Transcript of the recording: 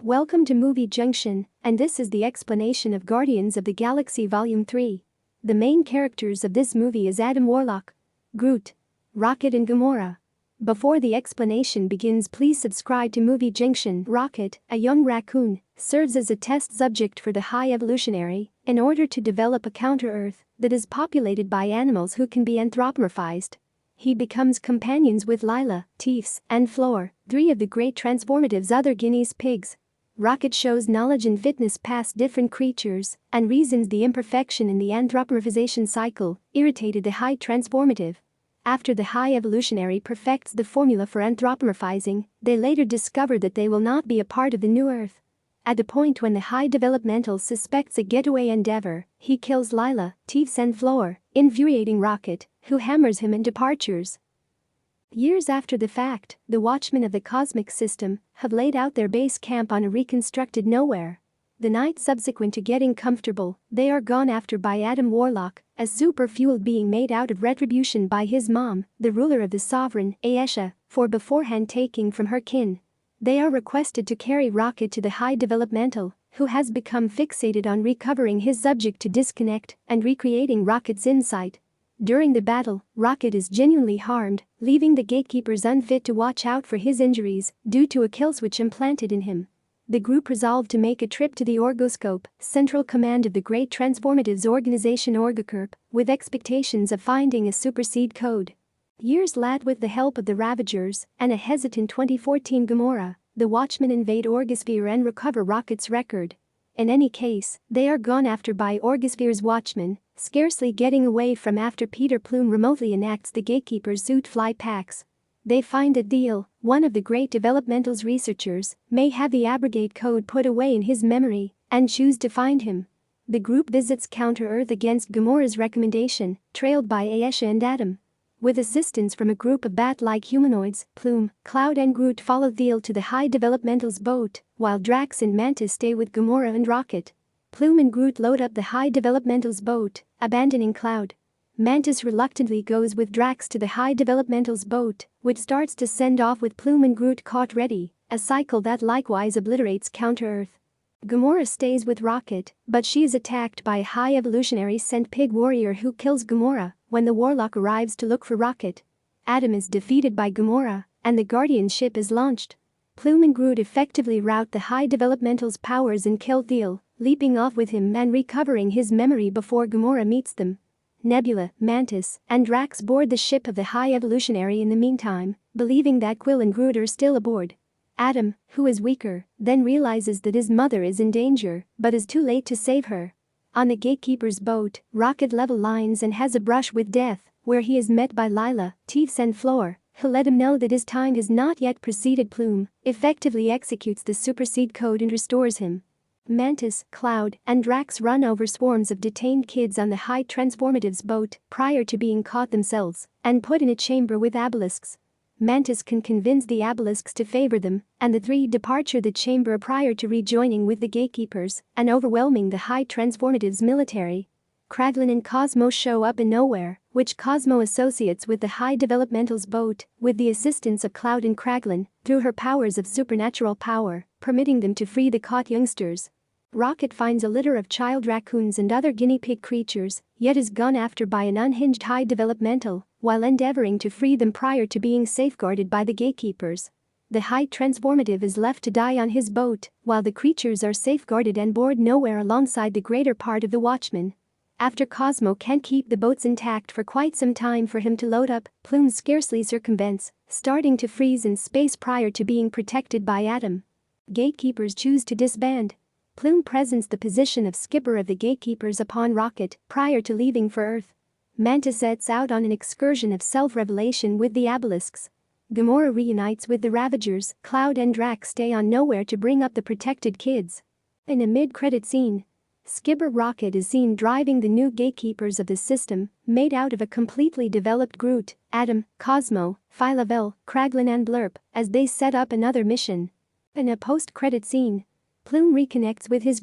Welcome to Movie Junction, and this is the explanation of Guardians of the Galaxy Volume 3. The main characters of this movie is Adam Warlock, Groot, Rocket and Gamora. Before the explanation begins, please subscribe to Movie Junction. Rocket, a young raccoon, serves as a test subject for the High Evolutionary in order to develop a counter-Earth that is populated by animals who can be anthropomorphized. He becomes companions with Lila, Teefs, and Floor, three of the great Transformative's other guinea pigs. Rocket shows knowledge and fitness past different creatures and reasons the imperfection in the anthropomorphization cycle irritated the High Transformative. After the High Evolutionary perfects the formula for anthropomorphizing, they later discover that they will not be a part of the new Earth. At the point when the High Developmental suspects a getaway endeavor, he kills Lila, Teefs and Floor, infuriating Rocket, who hammers him in departures. Years after the fact, the Watchmen of the Cosmic System have laid out their base camp on a reconstructed nowhere. The night subsequent to getting comfortable, they are gone after by Adam Warlock, a super-fueled being made out of retribution by his mom, the ruler of the Sovereign, Ayesha, for beforehand taking from her kin. They are requested to carry Rocket to the High Developmental, who has become fixated on recovering his subject to disconnect and recreating Rocket's insight. During the battle, Rocket is genuinely harmed, leaving the gatekeepers unfit to watch out for his injuries due to a kill switch implanted in him. The group resolved to make a trip to the Orgoscope, central command of the great Transformatives organization Orgocorp, with expectations of finding a superseed code. Years later, with the help of the Ravagers and a hesitant 2014 Gamora, the Watchmen invade Orgosphere and recover Rocket's record. In any case, they are gone after by Orgosphere's Watchmen, scarcely getting away from after Peter Plume remotely enacts the Gatekeeper's Zoot Fly Packs. They find that Deal, one of the great developmental's researchers, may have the abrogate code put away in his memory and choose to find him. The group visits Counter-Earth against Gamora's recommendation, trailed by Ayesha and Adam. With assistance from a group of bat-like humanoids, Plume, Cloud and Groot follow Deal to the High Developmental's boat, while Drax and Mantis stay with Gamora and Rocket. Plume and Groot load up the High Developmental's boat, abandoning Cloud. Mantis reluctantly goes with Drax to the High Developmental's boat, which starts to send off with Plume and Groot caught ready, a cycle that likewise obliterates Counter-Earth. Gamora stays with Rocket, but she is attacked by a High Evolutionary sent pig warrior who kills Gamora when the Warlock arrives to look for Rocket. Adam is defeated by Gamora, and the Guardian ship is launched. Plume and Groot effectively rout the High Developmental's powers and kill Deal, leaping off with him and recovering his memory before Gamora meets them. Nebula, Mantis, and Drax board the ship of the High Evolutionary in the meantime, believing that Quill and Groot are still aboard. Adam, who is weaker, then realizes that his mother is in danger, but is too late to save her. On the Gatekeeper's boat, Rocket level lines and has a brush with death, where he is met by Lila, Teefs and Floor, who let him know that his time has not yet preceded. Plume effectively executes the supersede code and restores him. Mantis, Cloud, and Drax run over swarms of detained kids on the High Transformative's boat prior to being caught themselves and put in a chamber with obelisks. Mantis can convince the obelisks to favor them, and the three depart the chamber prior to rejoining with the Gatekeepers and overwhelming the High Transformative's military. Kraglin and Cosmo show up in nowhere, which Cosmo associates with the High Developmental's boat, with the assistance of Cloud and Kraglin, through her powers of supernatural power, permitting them to free the caught youngsters. Rocket finds a litter of child raccoons and other guinea pig creatures, yet is gone after by an unhinged High Developmental, while endeavoring to free them prior to being safeguarded by the Gatekeepers. The High Transformative is left to die on his boat, while the creatures are safeguarded and board nowhere alongside the greater part of the Watchmen. After Cosmo can't keep the boats intact for quite some time for him to load up, Plume scarcely circumvents, starting to freeze in space prior to being protected by Adam. Gatekeepers choose to disband. Plume presents the position of skipper of the Gatekeepers upon Rocket prior to leaving for Earth. Mantis sets out on an excursion of self-revelation with the obelisks. Gamora reunites with the Ravagers. Cloud and Drax stay on nowhere to bring up the protected kids. In a mid-credit scene, Skipper Rocket is seen driving the new Gatekeepers of the system, made out of a completely developed Groot, Adam, Cosmo, Phyla-Vell, Kraglin and Blurp, as they set up another mission. In a post-credit scene, Plume reconnects with his